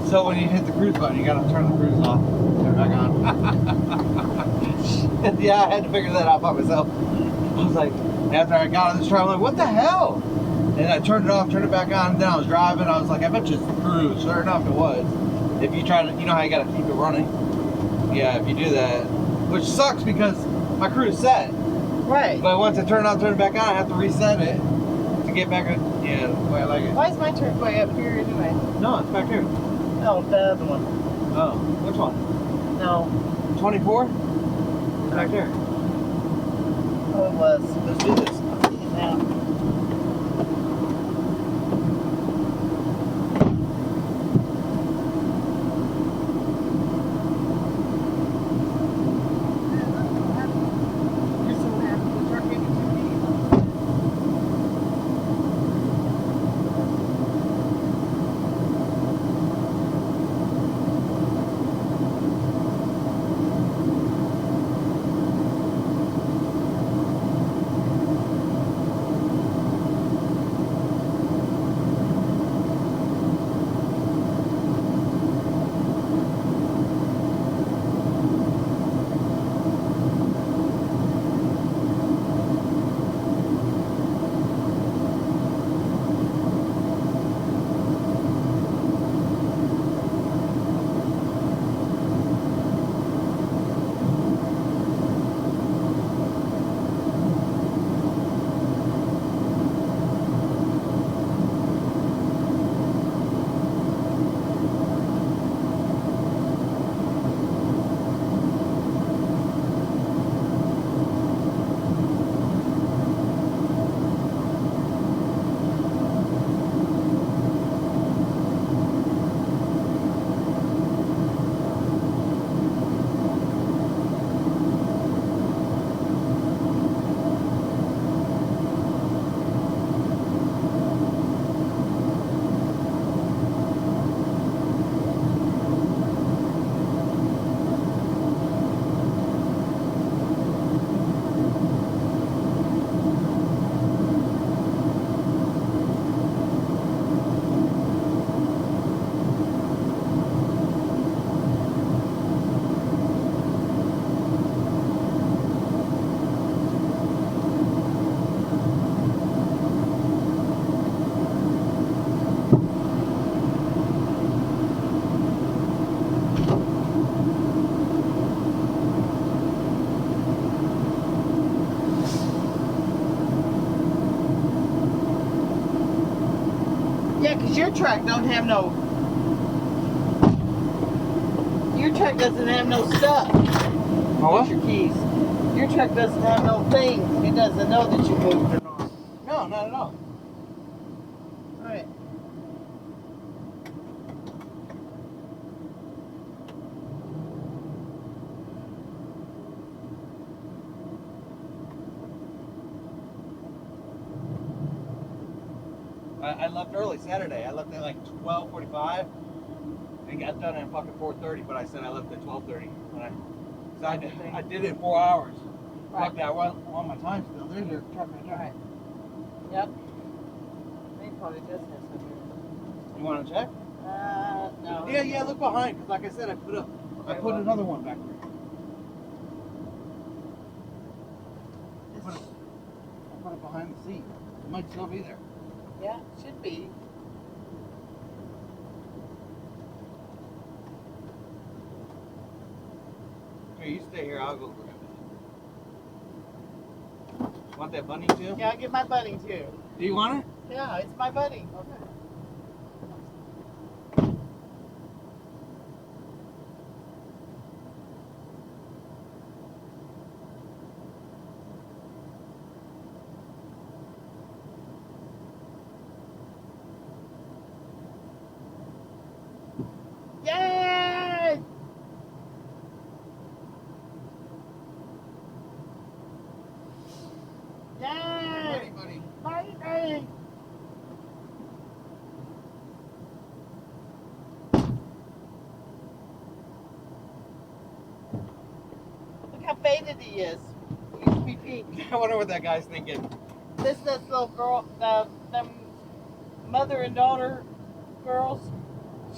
So when you hit the cruise button, you gotta turn the cruise off, turn it back on. Yeah, I had to figure that out by myself. I was like, after I got on this truck, I'm like, what the hell? And I turned it off, turned it back on, and then I was driving. I was like, I bet you it's the cruise. Sure enough, it was. If you try to, you know how you gotta keep it running? Yeah, if you do that. Which sucks because my cruise set. Right. But once I turn it on, turn it back on, I have to reset it to get back. Yeah, the way I like it. Why is my turn way up here anyway? No, it's back here. No, the other one. Oh, which one? No. 24? Back there. Oh, it was. Let's do this. Yeah. Yeah, because your truck don't have no... Your truck doesn't have no stuff. Oh, what? Your keys. Your truck doesn't have no thing. It doesn't know that you moved or not. No, not at all. Right. I left early Saturday. I left at like 12:45 and got done at fucking 4:30. But I said I left at 12:30 when I did it in 4 hours. Right. Fuck that. I want my time still. There's your truck right there. Right. Yep. They probably just has some here. You want to check? No. Yeah. Look behind, because like I said, I put another one back there. I put it behind the seat. It might still be there. Yeah, should be. Here, you stay here. I'll go grab it. Want that bunny too? Yeah, I'll get my buddy too. Do you want it? Yeah, it's my buddy. Okay. Yay! Yay! Buddy. Buddy! Look how faded he is. He used to be pink. I wonder what that guy's thinking. This little girl, the mother and daughter girls.